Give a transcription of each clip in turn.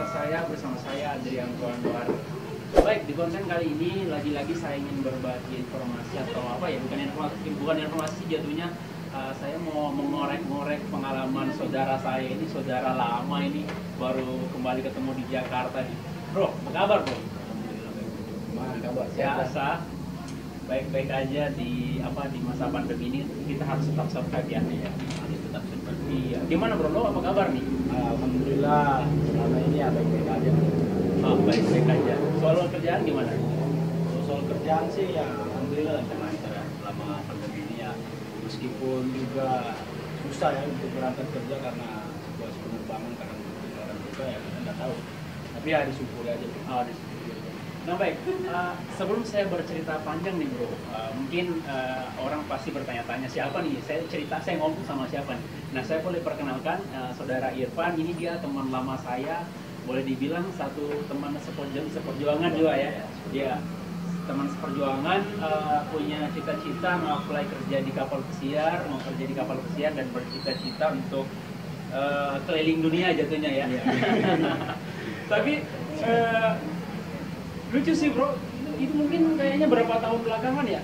bersama saya Adrian Tuanwar. Baik, di konten kali ini lagi-lagi saya ingin berbagi informasi atau apa ya, bukan informasi jatuhnya. Saya mau mengorek-ngorek pengalaman saudara saya ini, saudara lama ini, baru kembali ketemu di Jakarta nih. Bro, apa kabar bro? Gimana kabar? Biasa, baik-baik aja di masa pandemi ini kita harus tetap survive ya. Harus tetap survive. Iya. Gimana bro, lo apa kabar nih? Alhamdulillah selama ini ya baik-baik aja. Baik-baik aja. Soal kerjaan gimana? Soal kerjaan sih ya alhamdulillah lancar ya selama pandemi ini ya. Meskipun juga susah ya untuk berangkat kerja karena situasi penerbangan kadang juga ya kita nggak tahu. Tapi ya disyukuri aja. Disyukuri. Nah baik, sebelum saya bercerita panjang nih bro, mungkin orang pasti bertanya-tanya siapa nih, saya ngomong sama siapa nih. Nah saya boleh perkenalkan saudara Irfan, ini dia teman lama saya, boleh dibilang satu teman seperjuangan juga ya. Dia teman seperjuangan, punya cita-cita mau apply kerja di kapal pesiar, dan bercita-cita untuk keliling dunia jatuhnya ya. Tapi lucu sih bro, itu mungkin kayaknya berapa tahun belakangan ya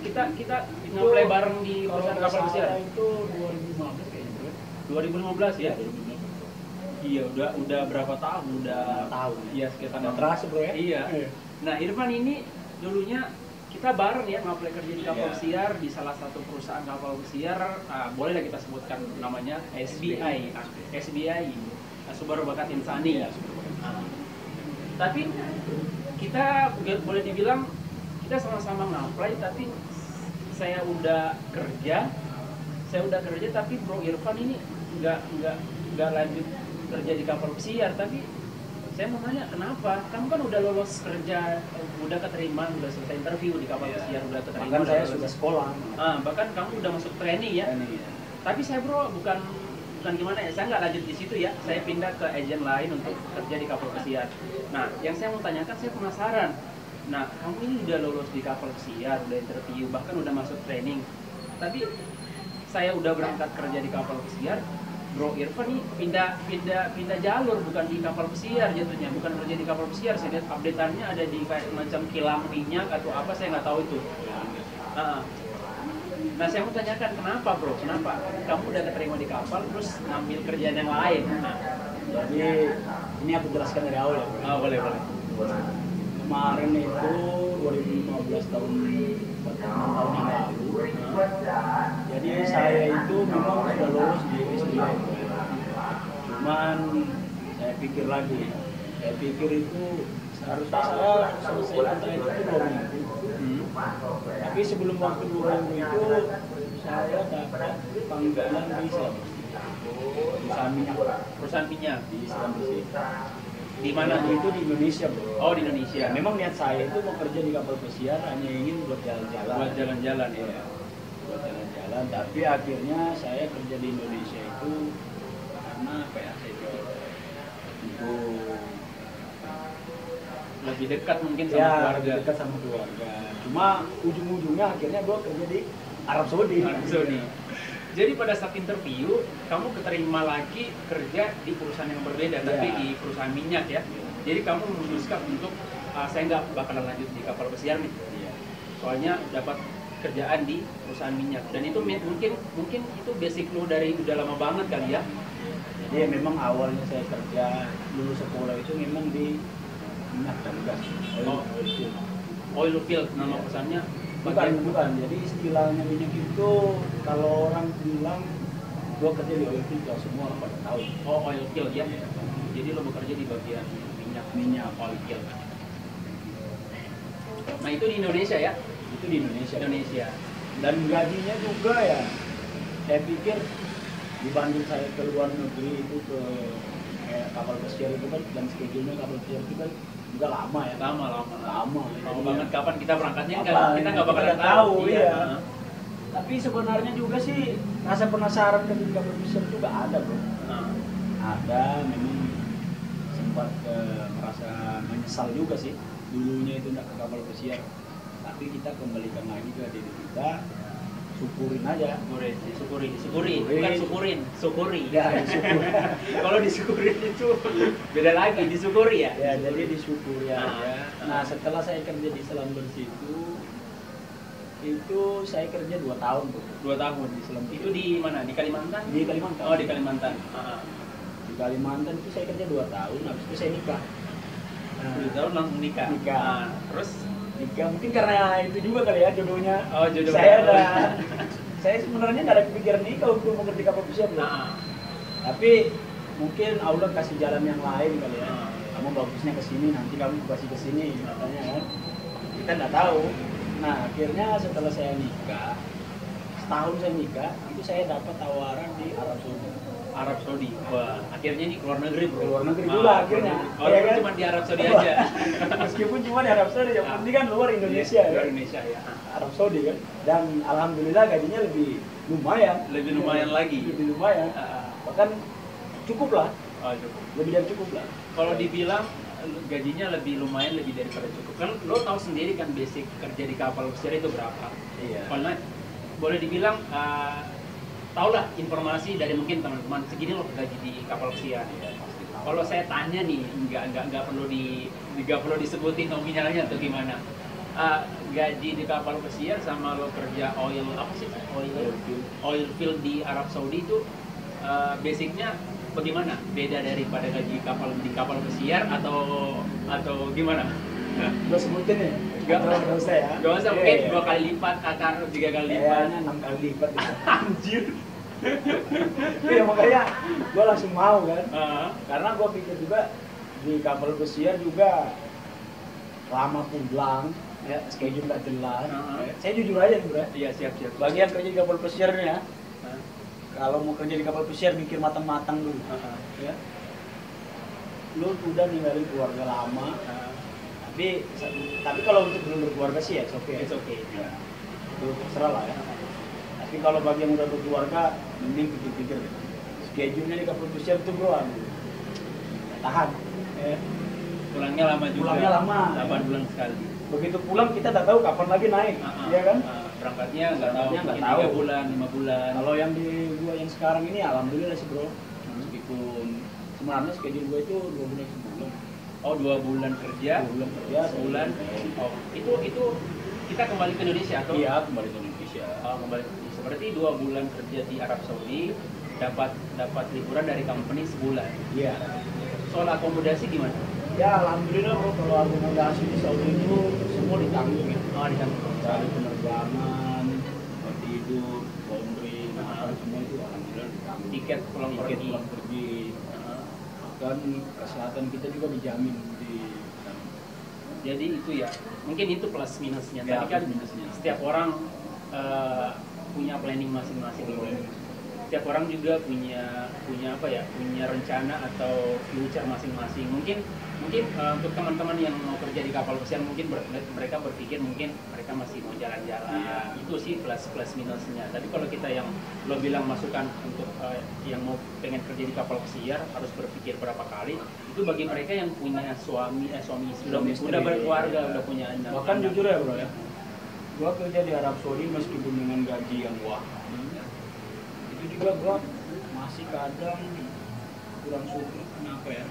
kita nge-play bareng di perusahaan kapal pesiar. Itu 2015 kayaknya bro. 2015 ya? Iya, udah berapa tahun? Udah tahun. Iya, sekitar Nggak terasa bro ya? Iya. Nah, Irfan ini dulunya kita bareng ya nge-play kerja di kapal pesiar di salah satu perusahaan kapal pesiar. Bolehlah kita sebutkan namanya SBI. SBI, Subaru Bakat Insani ya. Tapi kita boleh dibilang kita sama-sama ngaplay, tapi saya udah kerja tapi bro Irfan ini nggak lanjut kerja di kapal pesiar. Tapi saya mau nanya kenapa? Kamu kan udah lolos kerja, udah keterima, udah selesai interview di kapal pesiar, udah keterima. Bahkan saya sudah sekolah. Bahkan kamu udah masuk training ya. Tapi saya bro bukan gimana ya, saya nggak lanjut di situ ya, saya pindah ke agen lain untuk kerja di kapal pesiar. Nah, yang saya mau tanyakan, saya penasaran. Nah, kamu ini udah lolos di kapal pesiar, udah interview, bahkan udah masuk training. Tapi saya udah berangkat kerja di kapal pesiar, Bro Irfan nih pindah jalur, bukan di kapal pesiar jatuhnya, bukan kerja di kapal pesiar. Saya lihat update-annya ada di kayak macam kilang minyak atau apa, saya nggak tahu itu. Nah, saya mau tanyakan kenapa bro, kenapa kamu udah keterima di kapal terus ngambil kerjaan yang lain? Jadi ini aku jelaskan dari awal ya bro. Boleh. Kemarin itu 2015 tahun yang lalu. Jadi saya itu memang sudah lulus di SBI. Cuman saya pikir itu seharusnya saya selesaikan training itu 2 minggu. Tapi sebelum waktu 2 minggu itu saya dapat panggilan di perusahaan minyak di Islam di mana itu di Indonesia bro. Oh di Indonesia. Memang niat saya itu mau kerja di kapal pesiar hanya ingin buat jalan-jalan. Buat jalan-jalan ya. Buat jalan-jalan. Tapi akhirnya saya kerja di Indonesia itu karena apa ya? Itu lebih dekat mungkin sama keluarga. Lebih dekat sama keluarga. Cuma ujung-ujungnya akhirnya gue kerja di Arab Saudi. Jadi pada saat interview, kamu keterima lagi kerja di perusahaan yang berbeda, tapi di perusahaan minyak ya. Jadi kamu memutuskan untuk saya nggak bakalan lanjut di kapal pesiar nih. Soalnya dapat kerjaan di perusahaan minyak. Dan itu mungkin itu basic lo dari udah lama banget kali ya. Jadi memang awalnya saya kerja lulus sekolah itu memang di minyak dan gas. Oil field nama perusahaannya. Bukan. Jadi istilahnya minyak itu kalau orang bilang gua kerja di oil field, semua orang pada tahu. Oh, oil field ya. Jadi lo bekerja di bagian minyak oil field. Nah, itu di Indonesia ya? Itu di Indonesia. Dan gajinya juga ya. Saya pikir dibanding saya ke luar negeri itu ke kapal pesiar itu kan, dan schedule-nya kapal pesiar itu kan juga lama ya. Lama banget. Kapan kita berangkatnya kita nggak bakalan tahu. Iya. Tapi sebenarnya juga sih rasa penasaran ke kapal pesiar juga ada bro. Ada, memang sempat merasa menyesal juga sih dulunya itu nggak ke kapal pesiar. Tapi kita kembalikan lagi ke diri kita. syukurin aja. Disyukuri, bukan syukuri. Ya, disyukuri. Kalau disyukurin itu beda lagi, disyukuri ya. Ya, jadi disyukuri aja. Ah. Nah, setelah saya kerja di Slumber's itu saya kerja 2 tahun tuh. 2 tahun di Slumber's. Itu di mana? Di Kalimantan? Di Kalimantan. Oh, di Kalimantan. Di Kalimantan itu saya kerja 2 tahun, habis itu saya nikah. 2 tahun langsung nikah. Terus nikah mungkin karena itu juga kali ya jodohnya. Oh, jodoh. Saya sebenarnya nggak ada kepikiran nikah untuk mau kerja kapal pesiar loh. Tapi mungkin Allah kasih jalan yang lain kali ya. Kamu bagusnya ke sini, nanti kamu kasih ke sini katanya kan. Kita nggak tahu. Nah, akhirnya setelah saya nikah, setahun saya nikah, itu saya dapat tawaran di Arab Saudi. Arab Saudi. Wah, akhirnya di luar negeri, bro. Luar negeri pula akhirnya. Oh, ya kan? Cuma di Arab Saudi aja. Meskipun cuma di Arab Saudi, yang penting kan luar Indonesia ya. Luar Indonesia ya. Arab Saudi kan. Dan alhamdulillah gajinya lebih lumayan. Lebih lumayan lagi. Lebih lumayan. Bahkan cukup lah. Oh, cukup. Lebih dari cukup lah. Kalau dibilang gajinya lebih lumayan, lebih daripada cukup. Kan lo tahu sendiri kan basic kerja di kapal pesiar itu berapa. Iya. Karena boleh dibilang tahulah informasi dari mungkin teman-teman segini lo gaji di kapal pesiar. Kalau saya tanya nih, nggak perlu disebutin nominalnya atau gimana. Gaji di kapal pesiar sama lo kerja oil field di Arab Saudi itu basicnya bagaimana? Beda daripada gaji di kapal pesiar atau gimana? Gue sebutin ya? Gak usah ya? Gak usah, mungkin 2 kali lipat, atau 3 kali lipat. Kayaknya 6 kali lipat ya. Anjir. Ya makanya gue langsung mau kan. Karena gue pikir juga di kapal pesiar juga lama pulang, ya schedule gak jelas. Saya jujur aja nih bro. Iya, siap. Bagi yang kerja di kapal pesiar nih ya, kalau mau kerja di kapal pesiar mikir matang-matang dulu. Ya. Lu udah ninggalin keluarga lama. Tapi kalau untuk belum berkeluarga sih ya, oke. It's okay. Ya. Itu terserah lah ya. Tapi kalau bagi yang udah berkeluarga, mending pikir-pikir. Schedule-nya di kapal pesiar itu bro, tahan. Ya. Pulangnya lama juga. Pulangnya lama. 8 bulan sekali. Begitu pulang kita tak tahu kapan lagi naik, ya kan? Berangkatnya nggak tahu. 3 bulan, 5 bulan. Kalau yang di gua yang sekarang ini, alhamdulillah sih bro. Meskipun sebenarnya schedule gua itu 2 bulan sebulan. Oh, 2 bulan kerja, sebulan. Oh, itu kita kembali ke Indonesia atau? Iya, kembali ke Indonesia. Oh, kembali ke Indonesia. Berarti 2 bulan kerja di Arab Saudi, dapat liburan dari company sebulan. Iya. Soal akomodasi gimana? Ya, alhamdulillah bro, kalau akomodasi di Saudi itu semua ditanggung ya. Oh, ditanggung. Dari penerbangan, tempat tidur, laundry, semua itu alhamdulillah ditanggung. Tiket pulang pergi. Dan kesehatan kita juga dijamin di. Jadi itu ya, mungkin itu plus minusnya. Ya, Tapi kan minusnya. setiap orang punya planning masing-masing. Setiap orang juga punya rencana atau future masing-masing. Mungkin untuk teman-teman yang mau kerja di kapal pesiar mungkin mereka berpikir mungkin mereka masih mau jalan-jalan. Itu sih plus minusnya. Tapi kalau kita yang lo bilang masukan untuk yang mau pengen kerja di kapal pesiar harus berpikir berapa kali. Itu bagi mereka yang punya suami istri udah berkeluarga, udah punya anak. Bahkan jujur ya bro ya, gua kerja di Arab Saudi meskipun dengan gaji yang wah, itu juga gua masih kadang kurang syukur. Kenapa ya?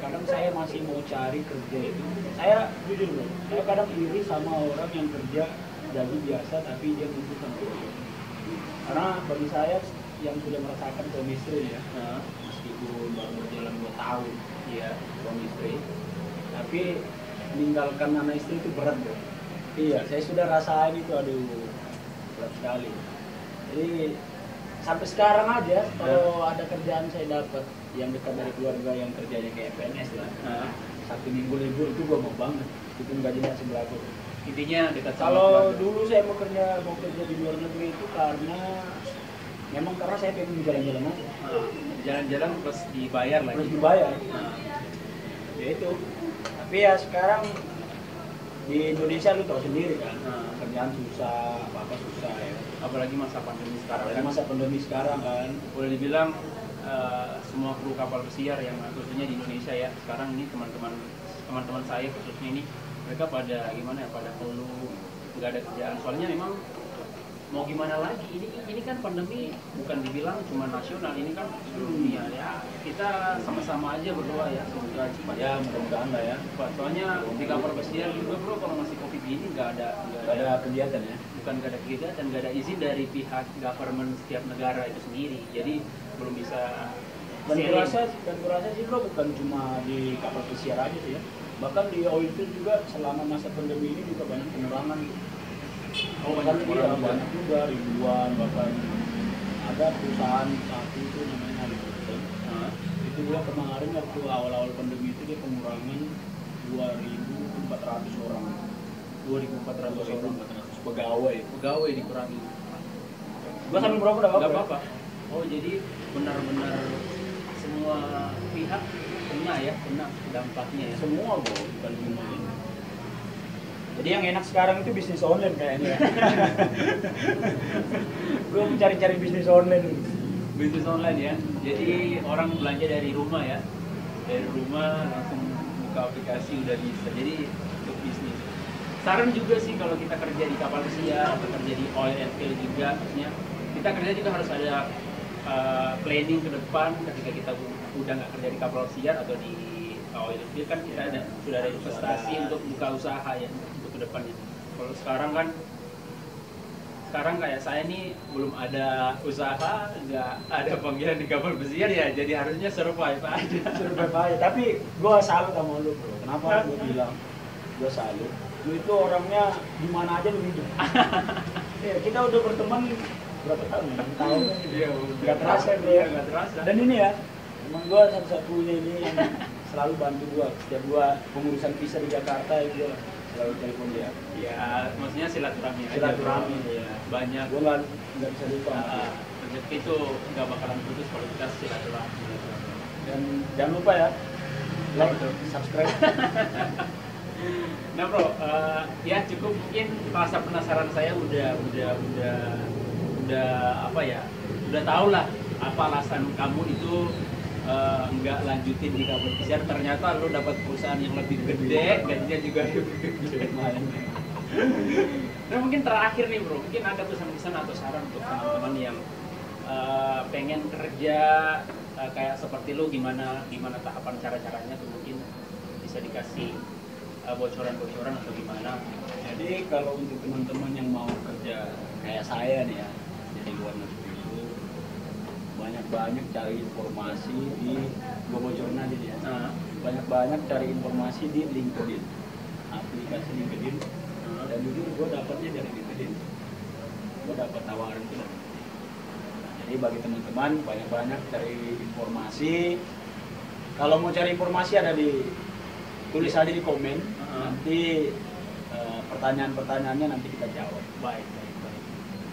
Kadang saya masih mau cari kerja itu. Saya jujur bro, saya kadang iri sama orang yang kerja gaji biasa tapi dia butuhkan kerja. Karena bagi saya yang sudah merasakan suami istri ya, meskipun baru berjalan 2 tahun, ya suami istri, tapi meninggalkan anak istri itu berat bro. Iya, saya sudah rasain itu, aduh berat sekali. Jadi sampai sekarang aja kalau ada kerjaan saya dapat yang dekat dari keluarga yang kerjanya kayak PNS lah, 1 minggu libur itu gua mau banget, itu gajinya seberapa. Intinya dekat sama kalau keluarga. dulu saya mau kerja di luar negeri itu karena saya pengen jalan-jalan aja. Jalan-jalan plus dibayar lagi. Terus dibayar. Ya itu. Tapi ya sekarang di Indonesia lu tahu sendiri kan, kerjaan susah, apa susah ya. Apalagi masa pandemi sekarang. Apalagi masa pandemi sekarang kan. Boleh dibilang semua kru kapal pesiar yang khususnya di Indonesia ya, sekarang ini teman-teman saya khususnya ini mereka pada gimana ya, pada keluh nggak ada kerjaan. Soalnya memang mau gimana lagi, ini kan pandemi bukan dibilang cuma nasional, ini kan seluruh dunia ya. Kita sama-sama aja berdoa ya semoga cepat Ya mudah-mudahan lah ya. soalnya di kapal pesiar juga bro, kalau masih covid gini nggak ada Kegiatan ya. bukan nggak ada kegiatan, nggak ada izin dari pihak government setiap negara itu sendiri, jadi belum bisa Dan sharing. kurasa sih bro, bukan cuma di kapal pesiar aja sih ya. Bahkan di oil field juga selama masa pandemi ini juga banyak pengurangan. Banyak orang juga. Banyak juga, ribuan, bahkan ada perusahaan satu itu namanya Halliburton. Nah, Itu dia kemarin waktu awal-awal pandemi itu dia pengurangan 2.400 orang. 2.400 orang 2.400 pegawai. pegawai dikurangi. Gua sambil berapa udah Nggak apa-apa. Oh jadi benar-benar semua pihak kena dampaknya ya. Semua bro, bukan cuma ini. Jadi yang enak sekarang itu bisnis online kayaknya. Gue mencari-cari bisnis online. Bisnis online ya. Jadi orang belanja dari rumah ya. Dari rumah langsung buka aplikasi udah bisa. Jadi untuk bisnis. Saran juga sih kalau kita kerja di kapal pesiar atau kerja di oil and field juga, maksudnya kita kerja juga harus ada planning ke depan ketika kita udah nggak kerja di kapal pesiar atau di oil and field kan kita sudah ada investasi untuk buka usaha ya untuk ke depannya. Kalau sekarang kayak saya nih belum ada usaha, nggak ada panggilan di kapal pesiar ya, jadi harusnya survive aja. Survive aja. Tapi gue salut sama lu bro. Kenapa gue bilang gue salut? Lu itu orangnya di mana aja lu hidup. Ya, kita udah berteman berapa tahun? 6 tahun. Iya, Nggak terasa bro ya. nggak terasa. Dan ini ya, emang gue satu-satunya ini yang selalu bantu gue. Setiap gue pengurusan visa di Jakarta, gue selalu telepon dia. Ya, maksudnya silaturahmi aja. Silaturahmi bro. ya. Banyak. Gue nggak bisa lupa. Rezeki itu nggak bakalan putus kalau kita silaturahmi. Dan jangan lupa ya, like, subscribe. Nah bro, ya cukup mungkin rasa penasaran saya udah apa ya, udah tau lah apa alasan kamu itu nggak lanjutin di kapal pesiar. Ternyata lu dapat perusahaan yang lebih gede, gajinya juga lebih gede. Nah mungkin terakhir nih bro, mungkin ada pesan-pesan atau saran untuk teman-teman yang pengen kerja kayak seperti lu, gimana tahapan cara-caranya tuh, mungkin bisa dikasih bocoran-bocoran atau gimana. Jadi kalau untuk teman-teman yang mau kerja kayak saya nih ya, jadi luar negeri itu banyak-banyak cari informasi di, gue bocorin aja dia. Nah, Banyak-banyak cari informasi di LinkedIn, aplikasi LinkedIn. Dan jujur gue dapatnya dari LinkedIn. Gue dapat tawaran itu dari LinkedIn. Nah, jadi bagi teman-teman banyak-banyak cari informasi. Kalau mau cari informasi ada di, tulis aja di komen. Nanti pertanyaan-pertanyaannya nanti kita jawab. baik.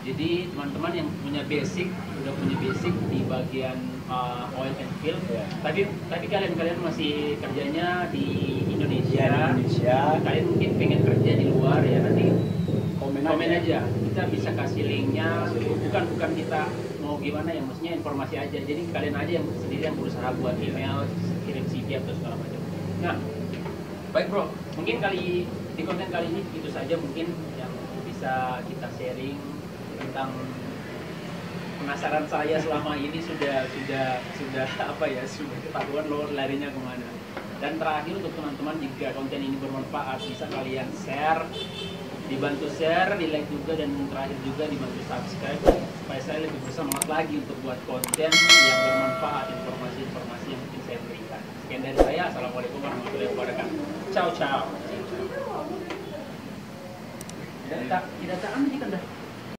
Jadi teman-teman yang udah punya basic di bagian oil and field. Ya. Tapi kalian masih kerjanya di Indonesia. Indonesia. Kalian mungkin pengen kerja di luar ya, nanti Komen aja. Kita bisa kasih linknya. Bukan kita mau gimana ya, maksudnya informasi aja. Jadi kalian aja yang sendiri yang berusaha buat email, kirim CV atau segala macam. Nah, baik bro, mungkin di konten kali ini itu saja mungkin yang bisa kita sharing tentang penasaran saya selama ini sudah apa ya, sudah ketahuan lo larinya kemana. Dan terakhir untuk teman-teman, jika konten ini bermanfaat bisa kalian share, dibantu share, di like juga, dan terakhir juga dibantu subscribe supaya saya lebih bersemangat lagi untuk buat konten yang bermanfaat, informasi-informasi yang mungkin saya berikan. Sekian dari saya, assalamualaikum warahmatullahi wabarakatuh. Ciao ciao. Tidak tahan kan dah.